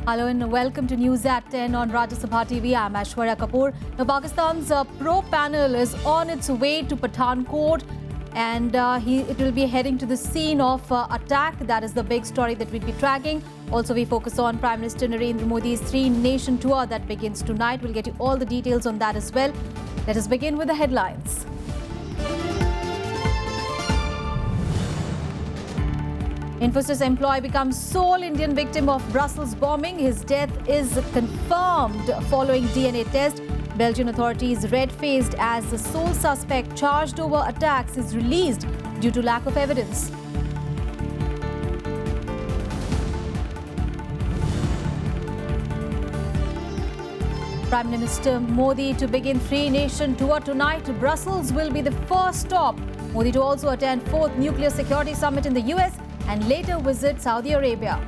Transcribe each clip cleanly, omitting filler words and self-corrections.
Hello and welcome to News at 10 on Rajya Sabha TV. I'm Aishwarya Kapoor. Now, Pakistan's pro panel is on its way to Pathankot and it will be heading to the scene of attack. That is the big story that we'll be tracking. Also, we focus on Prime Minister Narendra Modi's three-nation tour that begins tonight. We'll get you all the details on that as well. Let us begin with the headlines. Infosys employee becomes sole Indian victim of Brussels bombing. His death is confirmed following DNA test. Belgian authorities red-faced as the sole suspect charged over attacks is released due to lack of evidence. Prime Minister Modi to begin three-nation tour tonight. Brussels will be the first stop. Modi to also attend 4th Nuclear Security Summit in the US and later visit Saudi Arabia.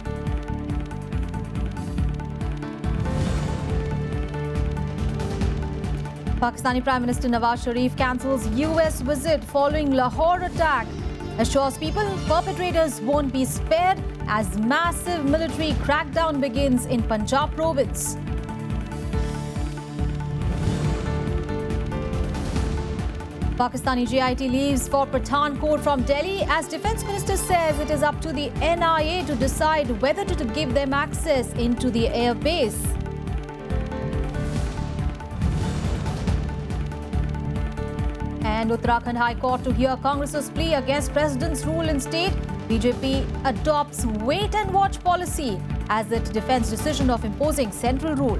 Pakistani Prime Minister Nawaz Sharif cancels US visit following Lahore attack. Assures people perpetrators won't be spared as massive military crackdown begins in Punjab province. Pakistani GIT leaves for Pathankot from Delhi as Defence Minister says it is up to the NIA to decide whether to give them access into the air base. And Uttarakhand High Court to hear Congress's plea against President's rule in state. BJP adopts wait-and-watch policy as it defends decision of imposing central rule.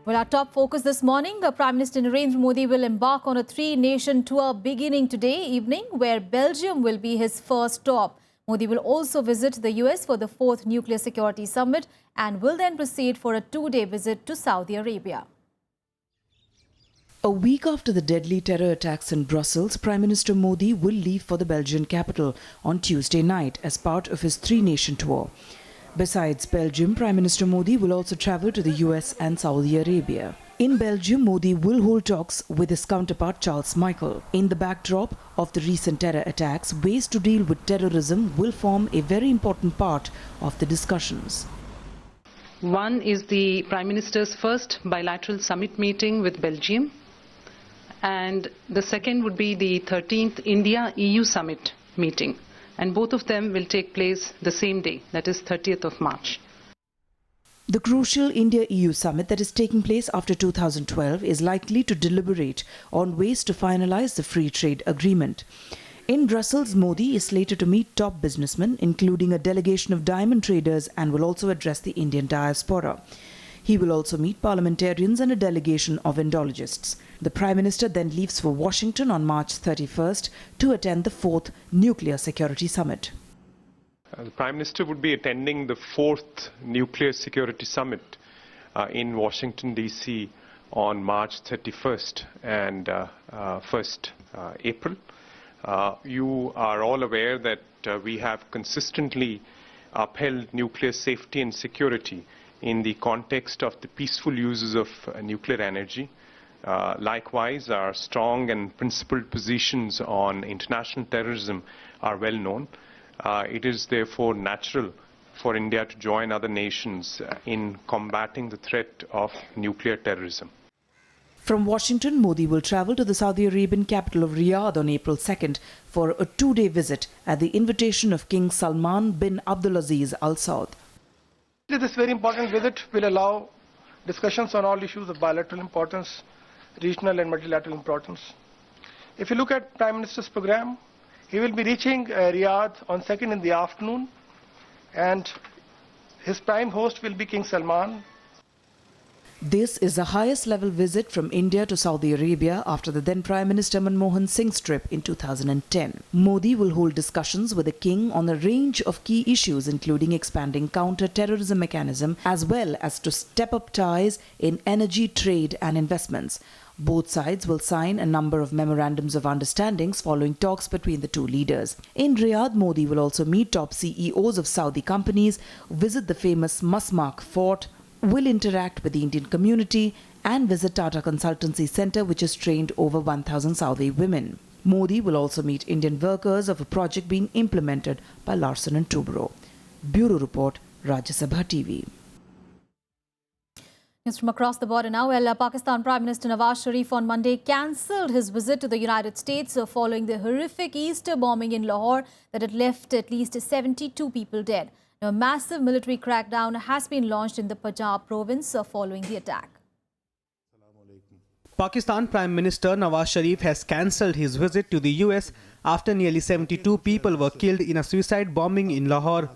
Well, our top focus this morning, Prime Minister Narendra Modi will embark on a three-nation tour beginning today evening, where Belgium will be his first stop. Modi will also visit the US for the 4th Nuclear Security Summit and will then proceed for a two-day visit to Saudi Arabia. A week after the deadly terror attacks in Brussels, Prime Minister Modi will leave for the Belgian capital on Tuesday night as part of his three-nation tour. Besides Belgium, Prime Minister Modi will also travel to the US and Saudi Arabia. In Belgium, Modi will hold talks with his counterpart Charles Michel. In the backdrop of the recent terror attacks, ways to deal with terrorism will form a very important part of the discussions. One is the Prime Minister's first bilateral summit meeting with Belgium, and the second would be the 13th India-EU summit meeting. And both of them will take place the same day, that is 30th of March. The crucial India-EU summit that is taking place after 2012 is likely to deliberate on ways to finalize the free trade agreement. In Brussels, Modi is slated to meet top businessmen, including a delegation of diamond traders, and will also address the Indian diaspora. He will also meet parliamentarians and a delegation of Indologists. The Prime Minister then leaves for Washington on March 31st to attend the 4th Nuclear Security Summit. The Prime Minister would be attending the 4th Nuclear Security Summit in Washington, D.C. on March 31st and 1st April. You are all aware that we have consistently upheld nuclear safety and security in the context of the peaceful uses of nuclear energy. Likewise, our strong and principled positions on international terrorism are well known. It is therefore natural for India to join other nations in combating the threat of nuclear terrorism. From Washington, Modi will travel to the Saudi Arabian capital of Riyadh on April 2nd for a two-day visit at the invitation of King Salman bin Abdulaziz Al Saud. This very important visit will allow discussions on all issues of bilateral importance, regional and multilateral importance. If you look at Prime Minister's program, he will be reaching Riyadh on 2nd in the afternoon, and his prime host will be King Salman. This is the highest level visit from India to Saudi Arabia after the then Prime Minister Manmohan Singh's trip in 2010. Modi will hold discussions with the king on a range of key issues, including expanding counter-terrorism mechanism as well as to step up ties in energy, trade and investments. Both sides will sign a number of memorandums of understandings following talks between the two leaders. In Riyadh, Modi will also meet top CEOs of Saudi companies, visit the famous Masmak Fort, will interact with the Indian community and visit Tata Consultancy Centre, which has trained over 1,000 Saudi women. Modi will also meet Indian workers of a project being implemented by Larsen & Toubro. Bureau Report, Rajya Sabha TV. News from across the border now. Well, Pakistan Prime Minister Nawaz Sharif on Monday cancelled his visit to the United States following the horrific Easter bombing in Lahore that had left at least 72 people dead. Now, a massive military crackdown has been launched in the Punjab province following the attack. Pakistan Prime Minister Nawaz Sharif has cancelled his visit to the US after nearly 72 people were killed in a suicide bombing in Lahore.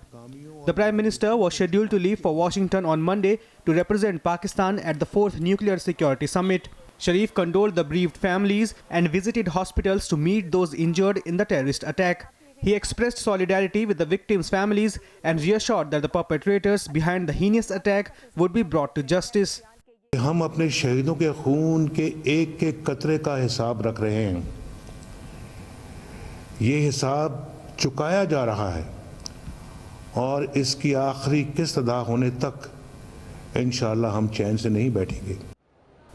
The Prime Minister was scheduled to leave for Washington on Monday to represent Pakistan at the 4th Nuclear Security Summit. Sharif condoled the bereaved families and visited hospitals to meet those injured in the terrorist attack. He expressed solidarity with the victims' families and reassured that the perpetrators behind the heinous attack would be brought to justice. हम अपने शहीदों के खून के एक एक कतरे का हिसाब रख रहे हैं। ये हिसाब चुकाया जा रहा है और इसकी आखिरी किस्त अदा होने तक इंशाअल्लाह हम चैन से नहीं बैठेंगे।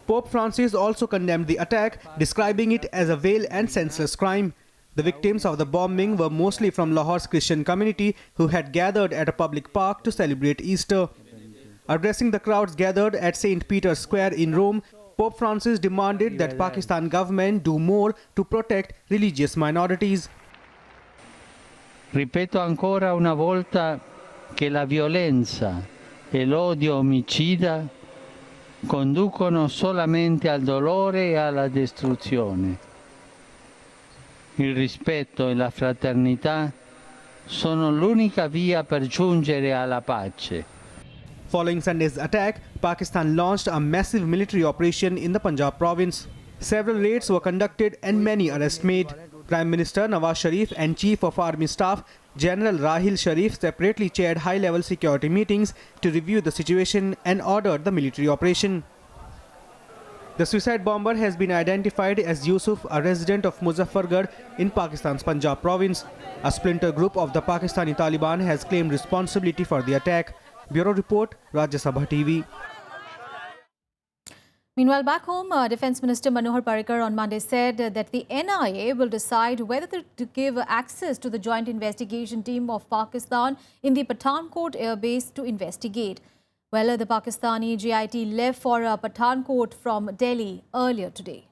Pope Francis also condemned the attack, describing it as a vile and senseless crime. The victims of the bombing were mostly from Lahore's Christian community who had gathered at a public park to celebrate Easter. Addressing the crowds gathered at St. Peter's Square in Rome, Pope Francis demanded that Pakistan government do more to protect religious minorities. Ripeto ancora una volta che la violenza e l'odio omicida conducono solamente al dolore e alla distruzione. Il rispetto e la fraternità sono l'unica via per giungere alla pace. Following Sunday's attack, Pakistan launched a massive military operation in the Punjab province. Several raids were conducted and many arrests made. Prime Minister Nawaz Sharif and Chief of Army Staff General Rahil Sharif separately chaired high-level security meetings to review the situation and ordered the military operation. The suicide bomber has been identified as Yusuf, a resident of Muzaffargarh in Pakistan's Punjab province. A splinter group of the Pakistani Taliban has claimed responsibility for the attack. Bureau Report, Rajya Sabha TV. Meanwhile, back home, Defence Minister Manohar Parrikar on Monday said that the NIA will decide whether to give access to the joint investigation team of Pakistan in the Pathankot airbase to investigate. Well, the Pakistani JIT left for Pathankot from Delhi earlier today.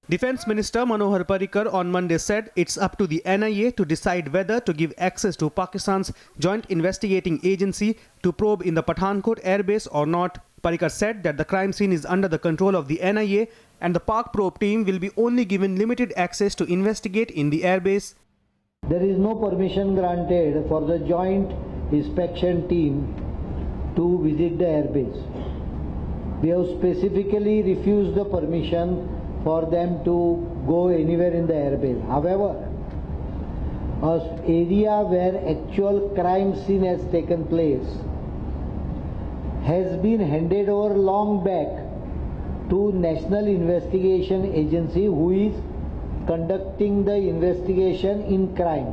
Defence Minister Manohar Parrikar on Monday said it's up to the NIA to decide whether to give access to Pakistan's joint investigating agency to probe in the Pathankot airbase or not. Parrikar said that the crime scene is under the control of the NIA and the Pak probe team will be only given limited access to investigate in the airbase. There is no permission granted for the joint inspection team to visit the airbase. We have specifically refused the permission for them to go anywhere in the airbase. However, an area where actual crime scene has taken place has been handed over long back to National Investigation Agency, who is conducting the investigation in crime.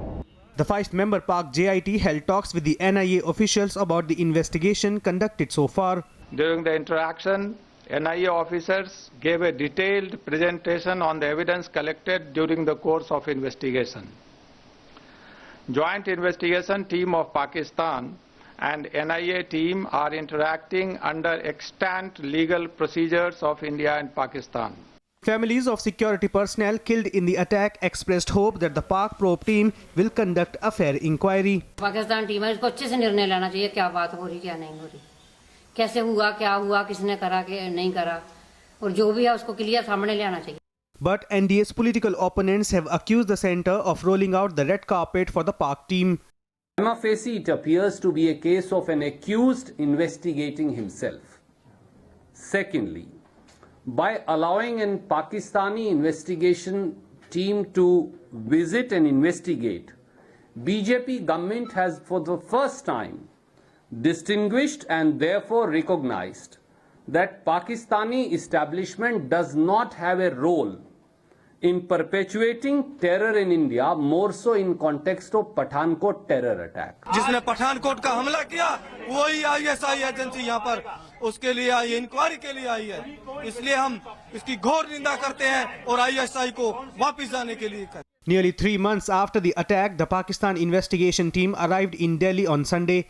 The 5-member Pak JIT held talks with the NIA officials about the investigation conducted so far. During the interaction, NIA officers gave a detailed presentation on the evidence collected during the course of investigation. Joint investigation team of Pakistan and NIA team are interacting under extant legal procedures of India and Pakistan. Families of security personnel killed in the attack expressed hope that the Pak probe team will conduct a fair inquiry. Pakistan team इसको अच्छे से निर्णय लेना चाहिए क्या बात हो रही क्या नहीं हो रही कैसे हुआ क्या हुआ किसने करा के नहीं करा और जो भी है उसको क्लियर सामने ले आना चाहिए. But NDA's political opponents have accused the centre of rolling out the red carpet for the Pak team. Prima facie, it appears to be a case of an accused investigating himself. Secondly, by allowing a Pakistani investigation team to visit and investigate, BJP government has for the first time distinguished and therefore recognized that Pakistani establishment does not have a role in perpetuating terror in India, more so in context of Pathankot terror attack. जिसने पठानकोट का हमला किया वही ISI agency यहाँ पर उसके लिए आई है, इंक्वायरी के लिए आई है, इसलिए हम इसकी घोर निंदा करते हैं और ISI को वापस जाने के लिए करते हैं। Nearly 3 months after the attack, the Pakistan investigation team arrived in Delhi on Sunday.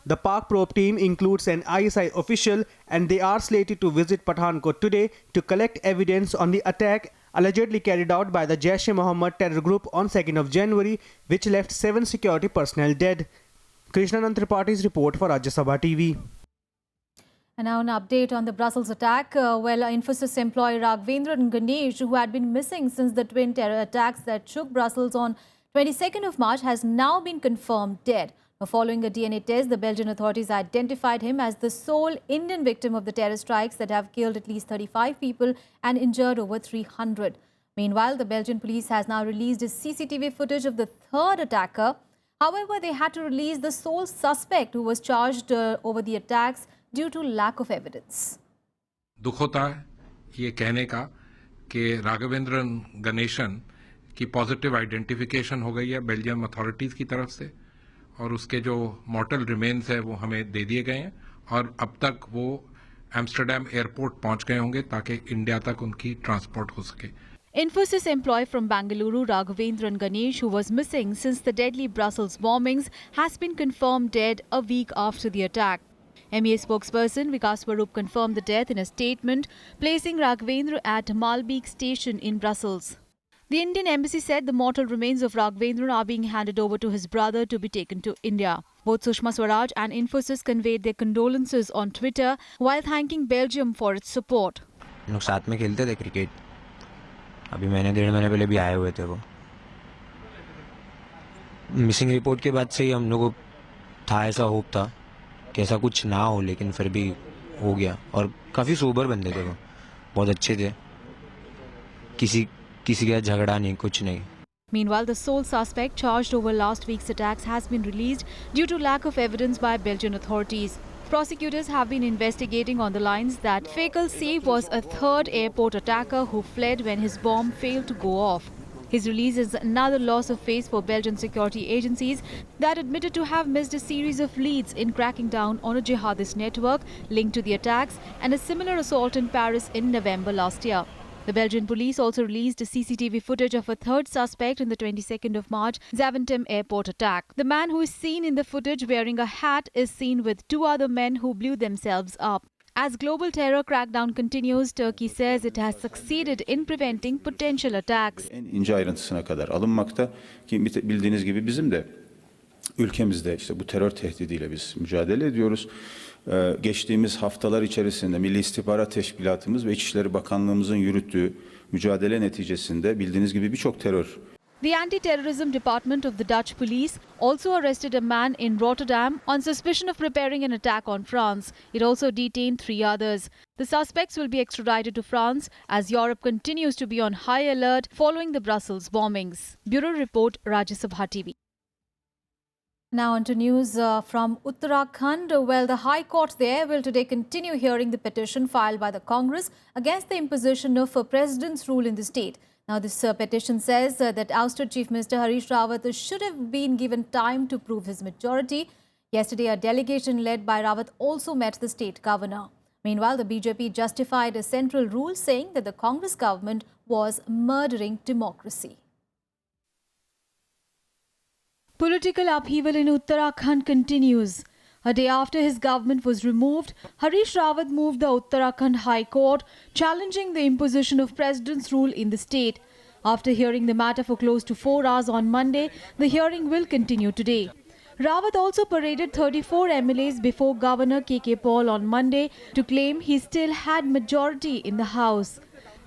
The Pak probe team includes an ISI official and they are slated to visit Pathankot today to collect evidence on the attack allegedly carried out by the Jaish-e-Mohammed terror group on 2nd of January, which left 7 security personnel dead. Krishnanand Tripaঠি's report for Rajya Sabha TV. And now an update on the Brussels attack. Infosys employee Raghavendran Ganesh, who had been missing since the twin terror attacks that shook Brussels on 22nd of March, has now been confirmed dead. Following a DNA test, the Belgian authorities identified him as the sole Indian victim of the terror strikes that have killed at least 35 people and injured over 300. Meanwhile, the Belgian police has now released CCTV footage of the third attacker. However, they had to release the sole suspect who was charged over the attacks due to lack of evidence. दुख होता है ये कहने का कि राघवेंद्रन गणेशन की positive identification हो गई है बेल्जियम अथॉरिटीज की तरफ से और उसके जो मॉर्टल रिमेन्स है वो हमें दे दिए गए हैं और अब तक वो एम्स्टर्डम एयरपोर्ट पहुंच गए होंगे ताकि इंडिया तक उनकी ट्रांसपोर्ट हो सके. Infosys employee from Bangalore, Raghavendran Ganesh, who was missing since the deadly Brussels bombings, has been confirmed dead a week after the attack. MEA spokesperson Vikas Swarup confirmed the death in a statement, placing Raghavendra at Malbeek station in Brussels. The Indian embassy said the mortal remains of Raghavendra are being handed over to his brother to be taken to India. Both Sushma Swaraj and Infosys conveyed their condolences on Twitter while thanking Belgium for its support. लोग साथ में खेलते थे cricket. अभी महीने 1.5 महीने पहले भी आए हुए थे वो. मिसिंग रिपोर्ट के बाद से ही हम लोगों को था ऐसा होप था कि ऐसा कुछ ना हो, लेकिन फिर भी हो गया. और काफ़ी सोबर बंदे थे वो, बहुत अच्छे थे, किसी का झगड़ा नहीं, कुछ नहीं. Meanwhile, the sole suspect charged over last week's attacks has been released due to lack of evidence by Belgian authorities. Prosecutors have been investigating on the lines that Fakel say was a third airport attacker who fled when his bomb failed to go off. His release is another loss of face for Belgian security agencies that admitted to have missed a series of leads in cracking down on a jihadist network linked to the attacks and a similar assault in Paris in November last year. The Belgian police also released CCTV footage of a third suspect in the 22nd of March Zaventem airport attack. The man who is seen in the footage wearing a hat is seen with 2 other men who blew themselves up. As global terror crackdown continues, Turkey says it has succeeded in preventing potential attacks. En ince ayrıntısına kadar alınmakta ki bildiğiniz gibi bizim de ülkemizde işte bu terör tehdidiyle biz mücadele ediyoruz. Geçtiğimiz haftalar içerisinde Milli İstihbarat Teşkilatımız ve İçişleri Bakanlığımızın yürüttüğü mücadele neticesinde bildiğiniz gibi birçok terör. The Anti-Terrorism Department of the Dutch police also arrested a man in Rotterdam on suspicion of preparing an attack on France. It also detained 3 others. The suspects will be extradited to France as Europe continues to be on high alert following the Brussels bombings. Bureau Report, Rajya Sabha TV. Now on to news from Uttarakhand. Well, the High Court there will today continue hearing the petition filed by the Congress against the imposition of a president's rule in the state. Now, this petition says that ousted Chief Minister Harish Rawat should have been given time to prove his majority. Yesterday, a delegation led by Rawat also met the state governor. Meanwhile, the BJP justified a central rule saying that the Congress government was murdering democracy. Political upheaval in Uttarakhand continues. A day after his government was removed, Harish Rawat moved the Uttarakhand High Court, challenging the imposition of president's rule in the state. After hearing the matter for close to 4 hours on Monday, the hearing will continue today. Rawat also paraded 34 MLAs before Governor KK Paul on Monday to claim he still had majority in the House.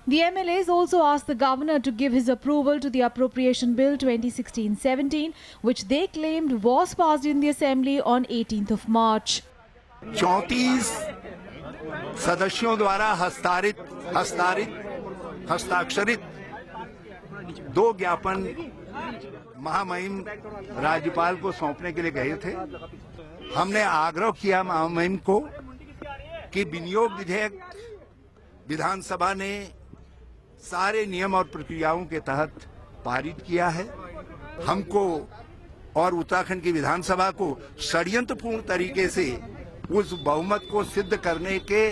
The MLAs also asked the governor to give his approval to the Appropriation Bill 2016-17, which they claimed was passed in the Assembly on 18th of March. 34 सदस्यों द्वारा हस्ताक्षरित 2 ज्ञापन महामहिम राज्यपाल को सौंपने के लिए गए थे. हमने आग्रह किया महामहिम को कि विनियोग विधेयक विधानसभा ने सारे नियम और प्रक्रियाओं के तहत पारित किया है। हमको और उत्तराखंड की विधानसभा को षड्यंत्रपूर्ण तरीके से उस बहुमत को सिद्ध करने के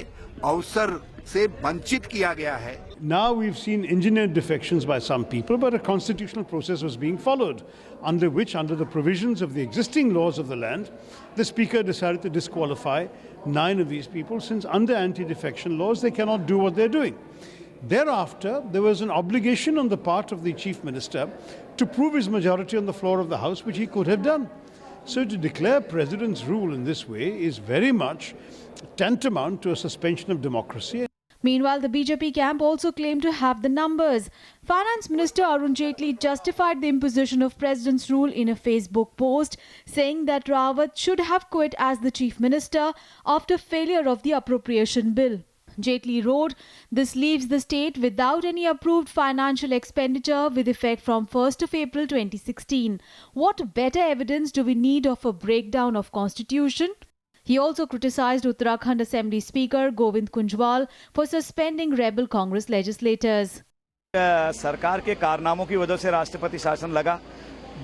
अवसर से वंचित किया गया है। Now we've seen engineered defections by some people, but a constitutional process was being followed, under which, under the provisions of the existing laws of the land, the Speaker decided to disqualify 9 of these people, since under anti-defection laws they cannot do what they're doing. Thereafter, there was an obligation on the part of the Chief Minister to prove his majority on the floor of the House, which he could have done. So to declare President's rule in this way is very much tantamount to a suspension of democracy. Meanwhile, the BJP camp also claimed to have the numbers. Finance Minister Arun Jaitley justified the imposition of President's rule in a Facebook post, saying that Rawat should have quit as the Chief Minister after failure of the appropriation bill. Jaitley wrote, "This leaves the state without any approved financial expenditure with effect from 1st of April 2016. What better evidence do we need of a breakdown of constitution?" He also criticized Uttarakhand Assembly Speaker Govind Kunjwal for suspending rebel Congress legislators. सरकार के कारनामों की वजह से राष्ट्रपति शासन लगा,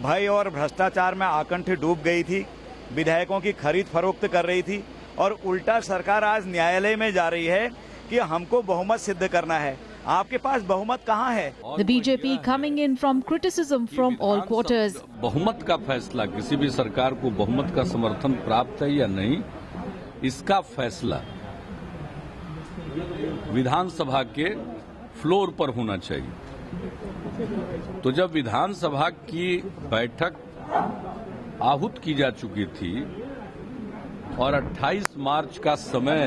भय और भ्रष्टाचार में आकंठ डूब गई थी, विधायकों की खरीद फरोख्त कर रही थी और उल्टा सरकार आज न्यायालय में जा रही है कि हमको बहुमत सिद्ध करना है। आपके पास बहुमत कहाँ है? The BJP coming in from criticism from all quarters. बहुमत का फैसला, किसी भी सरकार को बहुमत का समर्थन प्राप्त है या नहीं, इसका फैसला विधानसभा के फ्लोर पर होना चाहिए। तो जब विधानसभा की बैठक आहूत की जा चुकी थी और 28 मार्च का समय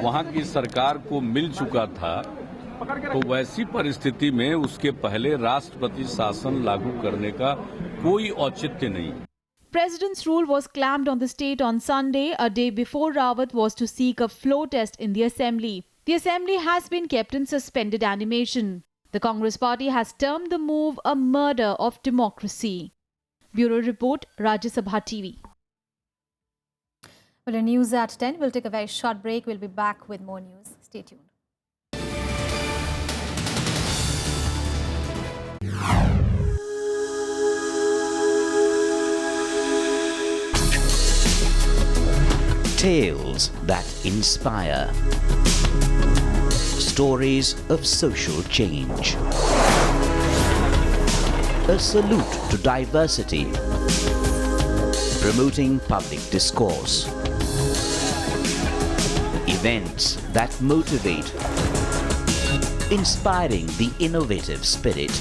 वहां की सरकार को मिल चुका था, तो वैसी परिस्थिति में उसके पहले राष्ट्रपति शासन लागू करने का कोई औचित्य नहीं। President's rule was clamped on the state on Sunday, a day before Rawat was to seek a floor test in the assembly. The assembly has been kept in suspended animation. The Congress party has termed the move a murder of democracy. Bureau Report, Rajya Sabha TV. Well, in news at 10, we'll take a very short break. We'll be back with more news. Stay tuned. Tales that inspire. Stories of social change. A salute to diversity. Promoting public discourse. Events that motivate. Inspiring the innovative spirit.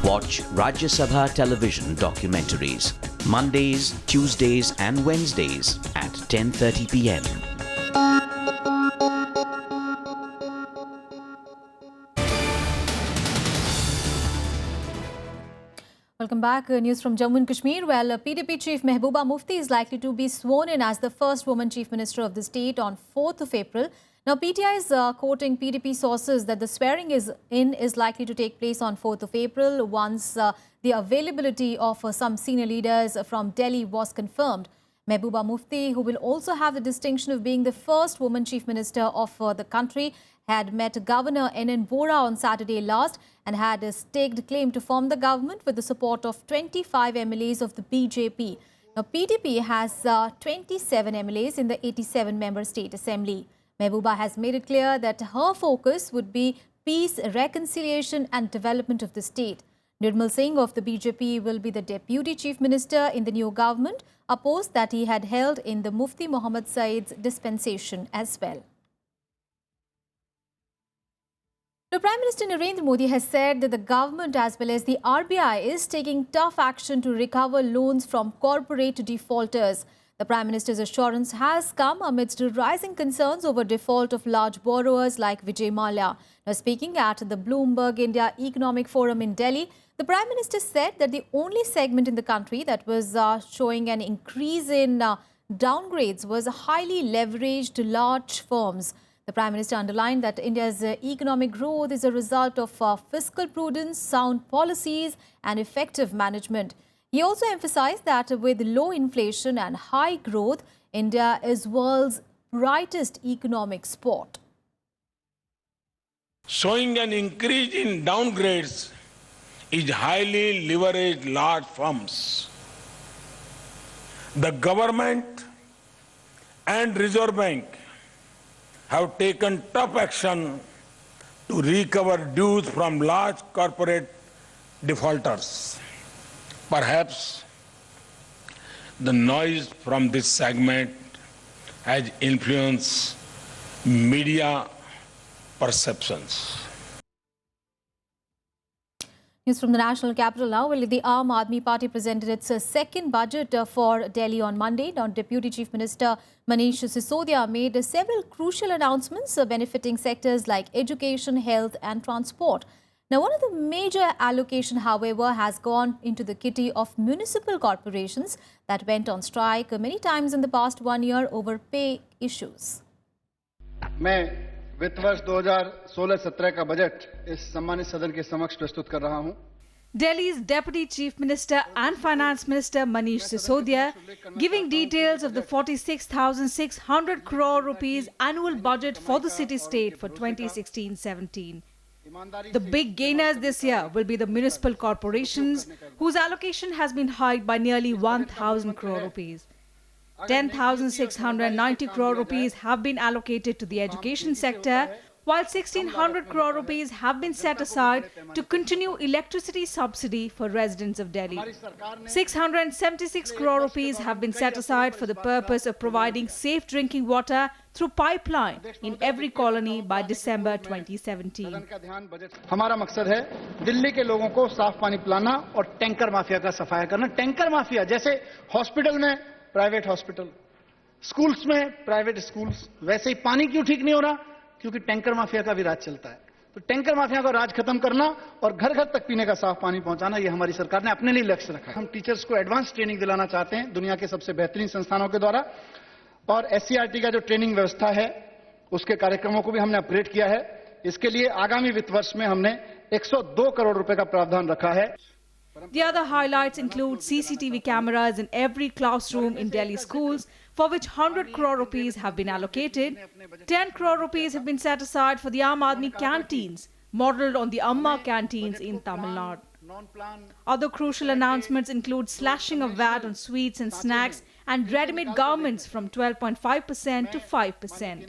Watch Rajya Sabha television documentaries. Mondays, Tuesdays and Wednesdays at 10:30 p.m. Welcome back. News from Jammu and Kashmir. Well, PDP Chief Mehbooba Mufti is likely to be sworn in as the first woman Chief Minister of the state on 4th of April. Now, PTI is quoting PDP sources that the swearing is likely to take place on 4th of April once the availability of some senior leaders from Delhi was confirmed. Mehbooba Mufti, who will also have the distinction of being the first woman Chief Minister of the country, had met Governor N.N. Vora on Saturday last and had staked claim to form the government with the support of 25 MLAs of the BJP. Now, PDP has 27 MLAs in the 87-member state assembly. Mehbooba has made it clear that her focus would be peace, reconciliation and development of the state. Nirmal Singh of the BJP will be the Deputy Chief Minister in the new government, a post that he had held in the Mufti Muhammad Said's dispensation as well. The Prime Minister Narendra Modi has said that the government as well as the RBI is taking tough action to recover loans from corporate defaulters. The Prime Minister's assurance has come amidst rising concerns over default of large borrowers like Vijay Mallya. Now, speaking at the Bloomberg India Economic Forum in Delhi, the Prime Minister said that the only segment in the country that was showing an increase in downgrades was highly leveraged large firms. The Prime Minister underlined that India's economic growth is a result of fiscal prudence, sound policies and effective management. He also emphasized that with low inflation and high growth, India is world's brightest economic spot. showing an increase in downgrades is highly leveraged large firms. The government and Reserve Bank have taken tough action to recover dues from large corporate defaulters. Perhaps the noise from this segment has influenced media perceptions. News from the national capital now. Well, the Aam Aadmi Party presented its second budget for Delhi on Monday. Now, Deputy Chief Minister Manish Sisodia made several crucial announcements benefiting sectors like education, health and transport. Now, one of the major allocation, however, has gone into the kitty of municipal corporations that went on strike many times in the past 1 year over pay issues. मैं वित्त वर्ष 2016-17 का budget इस सम्मानित सदन के समक्ष प्रस्तुत कर रहा हूं। Delhi's Deputy Chief Minister and Finance Minister Manish Sisodia giving details of the 46,600 crore rupees annual budget for the city-state for 2016-17. The big gainers this year will be the municipal corporations, whose allocation has been hiked by nearly 1,000 crore rupees. 10,690 crore rupees have been allocated to the education sector, while 1,600 crore rupees have been set aside to continue electricity subsidy for residents of Delhi. 676 crore rupees have been set aside for the purpose of providing safe drinking water through pipeline in every colony by December 2017. हमारा मकसद है दिल्ली के लोगों को साफ पानी पिलाना और टैंकर माफिया का सफाया करना। टैंकर माफिया जैसे हॉस्पिटल में प्राइवेट हॉस्पिटल, स्कूल्स में प्राइवेट स्कूल्स, वैसे ही पानी क्यों ठीक नहीं हो रहा? क्योंकि टैंकर माफिया का भी राज चलता है। तो टैंकर माफिया का राज खत्म करना और घर घर तक पीने का साफ पानी पहुंचाना, ये हमारी सरकार ने अपने लिए लक्ष्य रखा है। हम टीचर्स को एडवांस ट्रेनिंग दिलाना चाहते हैं दुनिया के सबसे बेहतरीन संस्थानों के द्वारा, और एससीईआरटी का जो ट्रेनिंग व्यवस्था है उसके कार्यक्रमों को भी हमने अपग्रेड किया है। इसके लिए आगामी वित्त वर्ष में हमने 102 करोड़ रुपए का प्रावधान रखा है। The other highlights include CCTV cameras in every classroom in Delhi schools, for which 100 crore rupees have been allocated. 10 crore rupees have been set aside for the Aam Aadmi canteens, modelled on the Amma canteens in Tamil Nadu. Other crucial announcements include slashing of VAT on sweets and snacks and ready-made garments from 12.5% to 5%.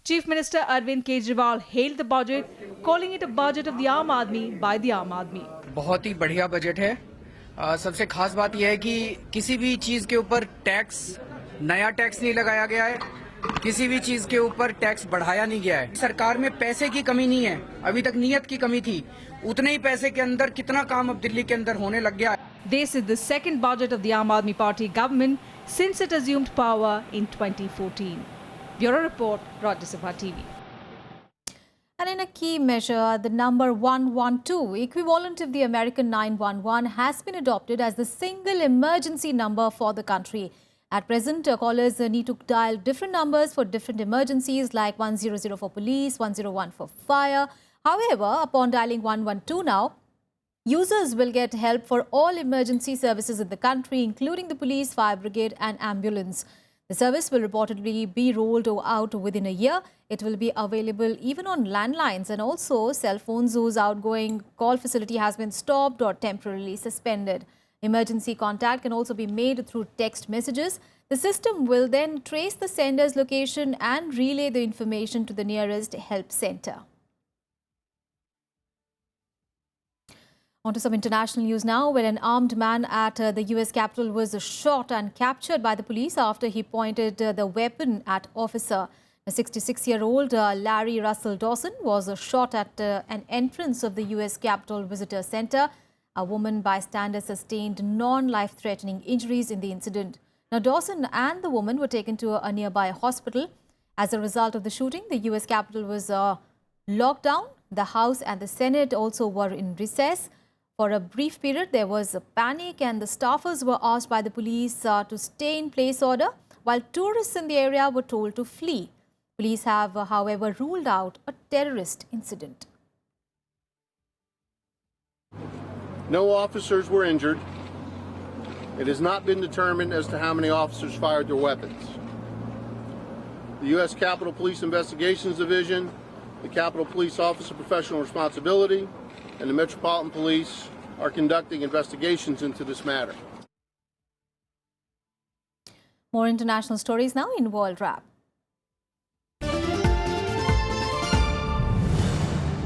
Chief Minister Arvind Kejriwal hailed the budget, calling it a budget of the Aam Aadmi by the Aam Aadmi. बहुत ही बढ़िया budget है। सबसे खास बात यह है कि किसी भी चीज के ऊपर टैक्स, नया टैक्स नहीं लगाया गया है, किसी भी चीज के ऊपर टैक्स बढ़ाया नहीं गया है। सरकार में पैसे की कमी नहीं है, अभी तक नीयत की कमी थी। उतने ही पैसे के अंदर कितना काम अब दिल्ली के अंदर होने लग गया है। This is the second budget of the Aam Aadmi Party government since it assumed power in 2014. Bureau Report, Rajya Sabha TV. And in a key measure, the number 112, equivalent of the American 911, has been adopted as the single emergency number for the country. At present, callers need to dial different numbers for different emergencies like 100 for police, 101 for fire. However, upon dialing 112 now, users will get help for all emergency services in the country, including the police, fire brigade and ambulance. The service will reportedly be rolled out within a year. It will be available even on landlines and also cell phones whose outgoing call facility has been stopped or temporarily suspended. Emergency contact can also be made through text messages. The system will then trace the sender's location and relay the information to the nearest help center. On to some international news now, where an armed man at the US Capitol was shot and captured by the police after he pointed the weapon at officer. A 66-year-old Larry Russell Dawson was shot at an entrance of the US Capitol Visitor Center. A woman bystander sustained non-life-threatening injuries in the incident. Now, Dawson and the woman were taken to a nearby hospital. As a result of the shooting, the US Capitol was locked down. The House and the Senate also were in recess. For a brief period, there was a panic and the staffers were asked by the police to stay in place order, while tourists in the area were told to flee. Police have, however, ruled out a terrorist incident. No officers were injured. It has not been determined as to how many officers fired their weapons. The U.S. Capitol Police Investigations Division the Capitol Police Office of Professional Responsibility, and the Metropolitan Police are conducting investigations into this matter. More international stories now in World Wrap.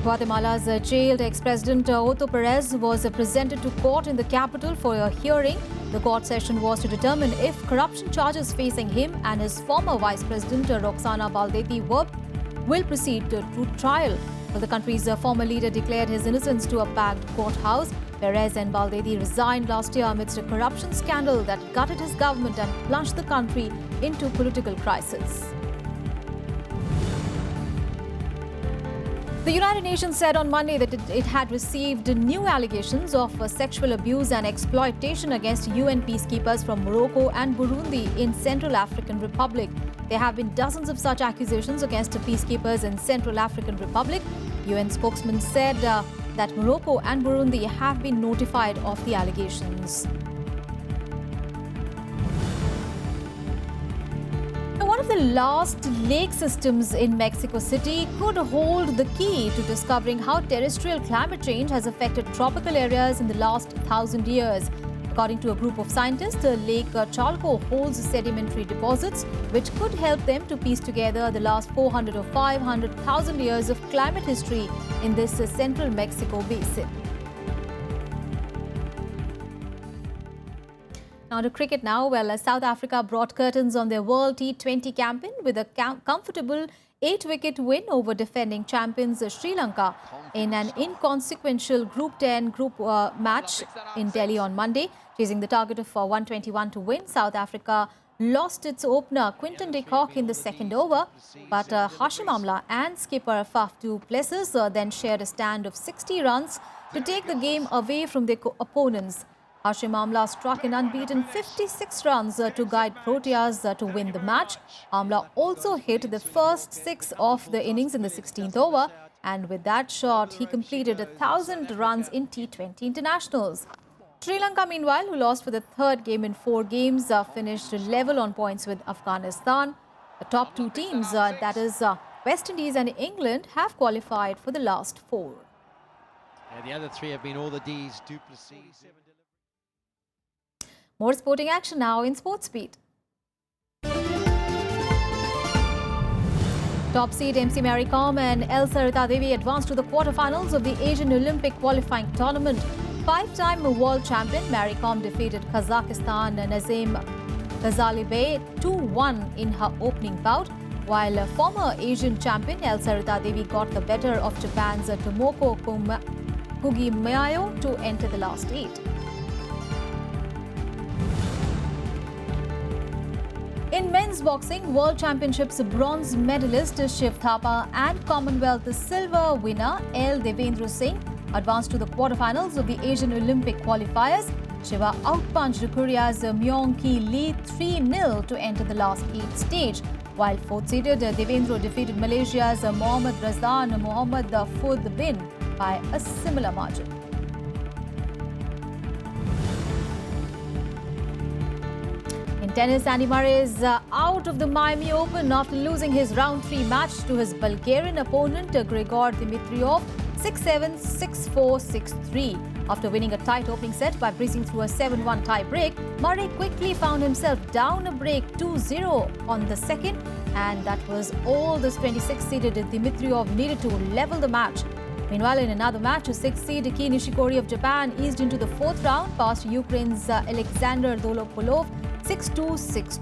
Guatemala's jailed ex-president Otto Perez was presented to court in the capital for a hearing. The court session was to determine if corruption charges facing him and his former vice president Roxana Baldetti will proceed to trial. Well, the country's former leader declared his innocence to a packed courthouse. Perez and Baldetti resigned last year amidst a corruption scandal that gutted his government and plunged the country into political crisis. The United Nations said on Monday that it had received new allegations of sexual abuse and exploitation against UN peacekeepers from Morocco and Burundi in Central African Republic. There have been dozens of such accusations against peacekeepers in Central African Republic. UN spokesman said that Morocco and Burundi have been notified of the allegations. One of the last lake systems in Mexico City could hold the key to discovering how terrestrial climate change has affected tropical areas in the last 1,000 years. According to a group of scientists, Lake Chalco holds sedimentary deposits which could help them to piece together the last 400 or 500,000 years of climate history in this central Mexico basin. Now to cricket now. Well, South Africa brought curtains on their World T20 campaign with a comfortable 8-wicket win over defending champions Sri Lanka in an inconsequential Group 10 match in Delhi on Monday. Chasing the target of 121 to win, South Africa lost its opener Quinton de Kock in the second over, but Hashim Amla and skipper Faf du Plessis then shared a stand of 60 runs to take the game away from their opponents. Hashim Amla struck an unbeaten 56 runs to guide Proteas to win the match. Amla also hit the first 6 of the innings in the 16th over, and with that shot, he completed 1,000 runs in T20 internationals. Sri Lanka, meanwhile, who lost for the third game in 4 games, finished level on points with Afghanistan. The top 2 teams, that is West Indies and England, have qualified for the last 4. Yeah, the other 3 have been all the D's, Duplessis. More sporting action now in Sports Beat. Top seed MC Mary Kom and El Sarita Devi advanced to the quarterfinals of the Asian Olympic qualifying tournament. 5-time world champion Mary Kom defeated Kazakhstan Nazim Ghazalibey 2-1 in her opening bout, while former Asian champion El Sarita Devi got the better of Japan's Tomoko Kugimayo to enter the last 8. In men's boxing, World Championships bronze medalist Shiv Thapa and Commonwealth silver winner L. Devendra Singh advanced to the quarterfinals of the Asian Olympic qualifiers. Shiva outpunched Korea's Myung-Ki Lee 3-0 to enter the last 8 stage, while 4th-seeded Devendra defeated Malaysia's Mohammad Razdan Mohammad Fud Bin by a similar margin. In tennis, Andy Murray is out of the Miami Open after losing his round 3 match to his Bulgarian opponent Grigor Dimitrov 6-7, 6-4, 6-3. After winning a tight opening set by breezing through a 7-1 tie break, Murray quickly found himself down a break 2-0 on the second, and that was all this 26-seeded Dimitrov needed to level the match. Meanwhile, in another match, 6th-seed Kei Nishikori of Japan eased into the 4th round past Ukraine's Alexander Dolopolov 6-2,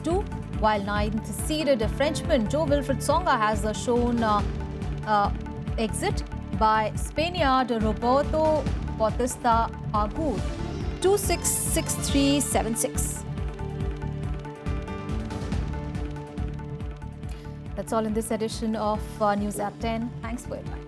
6-2, while 9th-seeded Frenchman Jo-Wilfried Tsonga has shown exit by Spaniard Roberto Bautista Agut 2-6, 6-3, 7-6. That's all in this edition of News at 10. Thanks for your time.